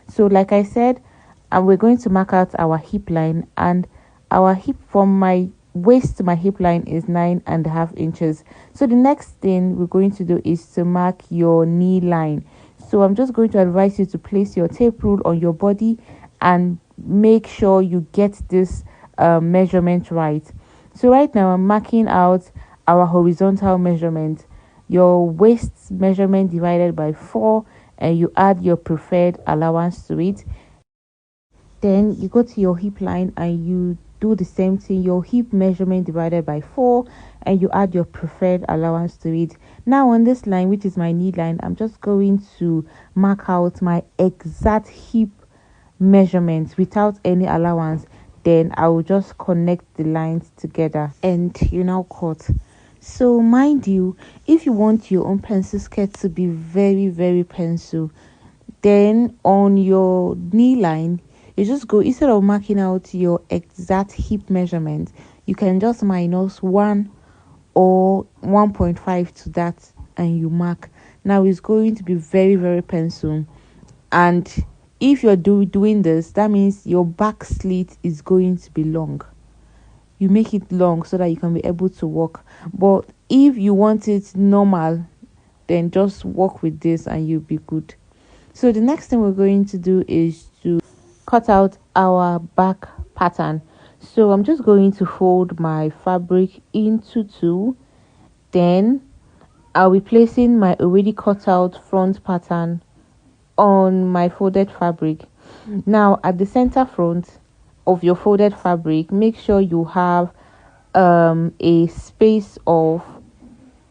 So like I said, we're going to mark out our hip line, and our hip from my waist to my hip line is 9.5 inches. So the next thing we're going to do is to mark your knee line. So I'm just going to advise you to place your tape rule on your body and make sure you get this measurement right. So right now I'm marking out our horizontal measurement, your waist measurement divided by 4, and you add your preferred allowance to it. Then you go to your hip line and you do the same thing, your hip measurement divided by 4, and you add your preferred allowance to it. Now on this line, which is my knee line, I'm just going to mark out my exact hip measurements without any allowance. Then I will just connect the lines together and you now cut. So mind you, if you want your own pencil skirt to be very very pencil, then on your knee line you just go, instead of marking out your exact hip measurement, you can just minus 1 or 1.5 to that and you mark. Now it's going to be very very pencil. And if you're doing this, that means your back slit is going to be long. You make it long so that you can be able to walk. But if you want it normal, then just walk with this and you'll be good. So the next thing we're going to do is to cut out our back pattern. So I'm just going to fold my fabric into 2. Then I'll be placing my already cut out front pattern on my folded fabric. Now at the center front of your folded fabric, make sure you have a space of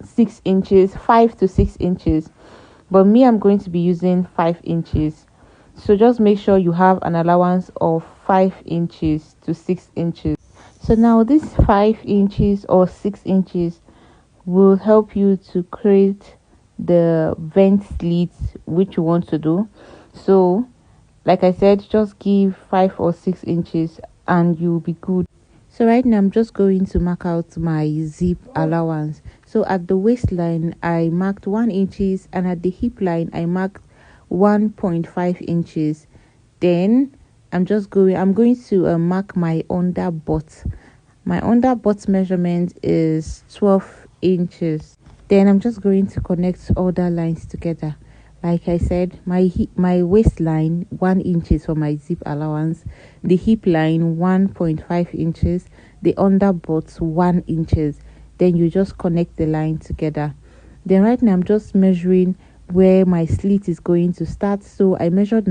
6 inches, 5 to 6 inches, but me, I'm going to be using 5 inches. So just make sure you have an allowance of 5 inches to 6 inches. So now this 5 inches or 6 inches will help you to create the vent slits which you want to do. So like I said, just give 5 or 6 inches and you'll be good. So right now I'm just going to mark out my zip allowance. So at the waistline I marked 1 inches, and at the hip line I marked 1.5 inches. Then I'm going to mark my under butt. My under butt measurement is 12 inches. Then I'm just going to connect all the lines together. Like I said, my waistline 1 inches for my zip allowance, the hip line 1.5 inches, the under butt 1 inches. Then you just connect the line together. Then right now I'm just measuring where my slit is going to start. So I measured